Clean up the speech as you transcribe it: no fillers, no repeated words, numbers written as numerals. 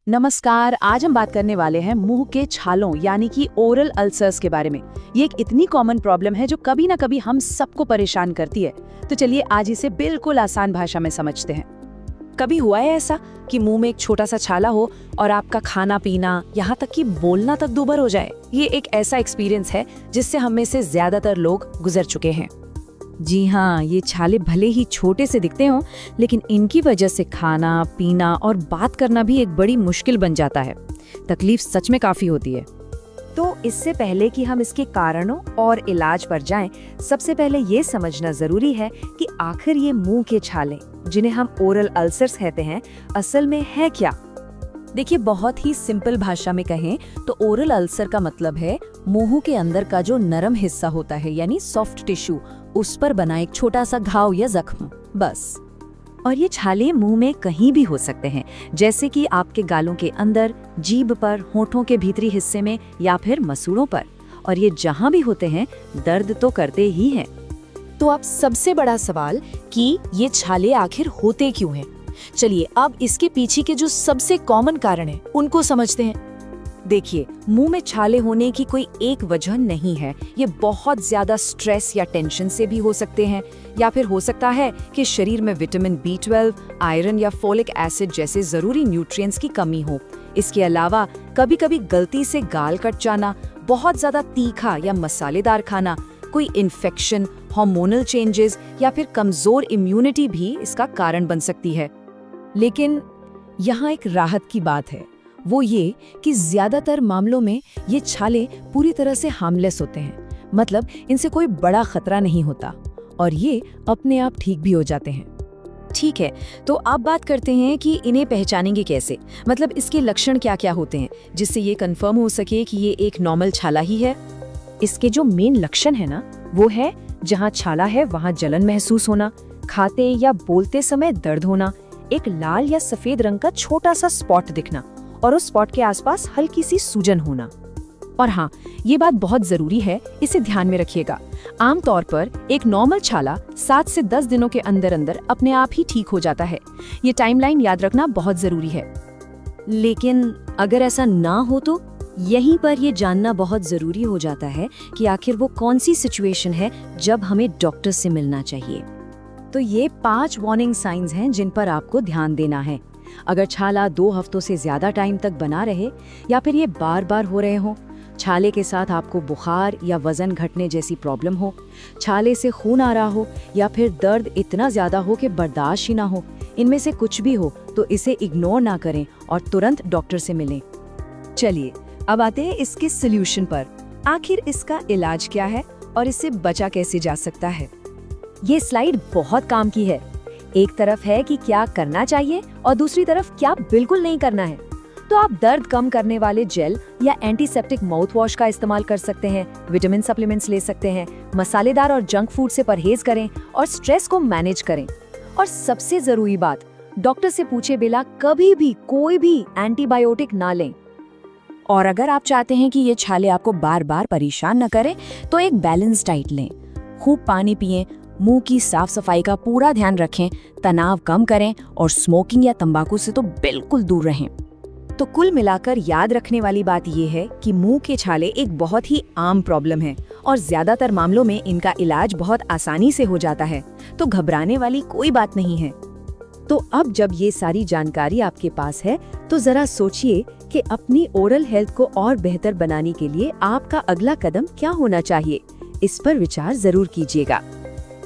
नमस्कार। आज हम बात करने वाले हैं मुंह के छालों यानी कि ओरल अल्सर्स के बारे में। ये एक इतनी कॉमन प्रॉब्लम है जो कभी ना कभी हम सबको परेशान करती है। तो चलिए आज इसे बिल्कुल आसान भाषा में समझते हैं। कभी हुआ है ऐसा कि मुंह में एक छोटा सा छाला हो और आपका खाना पीना यहाँ तक कि बोलना तक दूभर हो जाए? ये एक ऐसा एक्सपीरियंस है जिससे हम में से ज्यादातर लोग गुजर चुके हैं। जी हाँ, ये छाले भले ही छोटे से दिखते हों, लेकिन इनकी वजह से खाना, पीना और बात करना भी एक बड़ी मुश्किल बन जाता है। तकलीफ सच में काफी होती है। तो इससे पहले कि हम इसके कारणों और इलाज पर जाएं, सबसे पहले ये समझना जरूरी है कि आखिर ये मुंह के छाले, जिन्हें हम ओरल अल्सर्स कहते हैं, असल में है क्या। देखिए, बहुत ही सिंपल भाषा में कहें तो ओरल अल्सर का मतलब है मुंह के अंदर का जो नरम हिस्सा होता है यानी सॉफ्ट टिश्यू, उस पर बना एक छोटा सा घाव या जख्म, बस। और ये छाले मुंह में कहीं भी हो सकते हैं, जैसे कि आपके गालों के अंदर, जीभ पर, होठों के भीतरी हिस्से में या फिर मसूड़ों पर। और ये जहाँ भी होते हैं दर्द तो करते ही हैं। तो अब सबसे बड़ा सवाल कि ये छाले आखिर होते क्यों हैं? चलिए अब इसके पीछे के जो सबसे कॉमन कारण हैं उनको समझते हैं। देखिए, मुंह में छाले होने की कोई एक वजह नहीं है। ये बहुत ज्यादा स्ट्रेस या टेंशन से भी हो सकते हैं, या फिर हो सकता है कि शरीर में विटामिन B12, आयरन या फोलिक एसिड जैसे जरूरी न्यूट्रिएंट्स की कमी हो। इसके अलावा कभी कभी गलती से गाल कट जाना, बहुत ज्यादा तीखा या मसालेदार खाना, कोई इन्फेक्शन, हार्मोनल चेंजेस या फिर कमजोर इम्यूनिटी भी इसका कारण बन सकती है। लेकिन यहाँ एक राहत की बात है, वो ये कि ज्यादातर मामलों में ये छाले पूरी तरह से हार्मलेस होते हैं, मतलब इनसे कोई बड़ा खतरा नहीं होता और ये अपने आप ठीक भी हो जाते हैं। ठीक है, तो अब बात करते हैं कि इन्हें पहचानेंगे कैसे, मतलब इसके लक्षण क्या क्या होते हैं जिससे ये कंफर्म हो सके कि ये एक नॉर्मल छाला ही है। इसके जो मेन लक्षण है ना, वो है जहाँ छाला है वहाँ जलन महसूस होना, खाते या बोलते समय दर्द होना, एक लाल या सफेद रंग का छोटा सा स्पॉट दिखना और उस स्पॉट के आसपास हल्की सी सूजन होना। और हाँ, ये बात बहुत जरूरी है, इसे ध्यान में रखिएगा। आमतौर पर एक नॉर्मल छाला 7 से 10 दिनों के अंदर अंदर अपने आप ही ठीक हो जाता है। ये टाइमलाइन याद रखना बहुत जरूरी है। लेकिन अगर ऐसा ना हो तो यहीं पर ये जानना बहुत जरूरी हो जाता है कि आखिर वो कौन सी सिचुएशन है जब हमें डॉक्टर से मिलना चाहिए। तो ये 5 वार्निंग साइंस हैं जिन पर आपको ध्यान देना है। अगर छाला 2 हफ्तों से ज्यादा टाइम तक बना रहे या फिर ये बार बार हो रहे हो, छाले के साथ आपको बुखार या वजन घटने जैसी प्रॉब्लम हो, छाले से खून आ रहा हो या फिर दर्द इतना ज्यादा हो कि बर्दाश्त ही ना हो, इनमें से कुछ भी हो तो इसे इग्नोर ना करें और तुरंत डॉक्टर से मिलें। चलिए अब आते हैं इसके सोल्यूशन पर। आखिर इसका इलाज क्या है और इससे बचा कैसे जा सकता है। ये स्लाइड बहुत काम की है। एक तरफ है कि क्या करना चाहिए और दूसरी तरफ क्या बिल्कुल नहीं करना है। तो आप दर्द कम करने वाले जेल या एंटीसेप्टिक माउथ वॉश का इस्तेमाल कर सकते हैं, विटामिन सप्लीमेंट्स ले सकते हैं, मसालेदार और जंक फूड से परहेज करें और स्ट्रेस को मैनेज करें। और सबसे जरूरी बात, डॉक्टर से पूछे बिना कभी भी कोई भी एंटीबायोटिक ना लें। और अगर आप चाहते हैं कि ये छाले आपको बार बार परेशान न करें, तो एक बैलेंस डाइट लें, खूब पानी पिएं, मुंह की साफ सफाई का पूरा ध्यान रखें, तनाव कम करें और स्मोकिंग या तंबाकू से तो बिल्कुल दूर रहें। तो कुल मिलाकर याद रखने वाली बात यह है कि मुंह के छाले एक बहुत ही आम प्रॉब्लम है और ज्यादातर मामलों में इनका इलाज बहुत आसानी से हो जाता है, तो घबराने वाली कोई बात नहीं है। तो अब जब ये सारी जानकारी आपके पास है, तो जरा सोचिए कि अपनी ओरल हेल्थ को और बेहतर बनाने के लिए आपका अगला कदम क्या होना चाहिए। इस पर विचार जरूर कीजिएगा।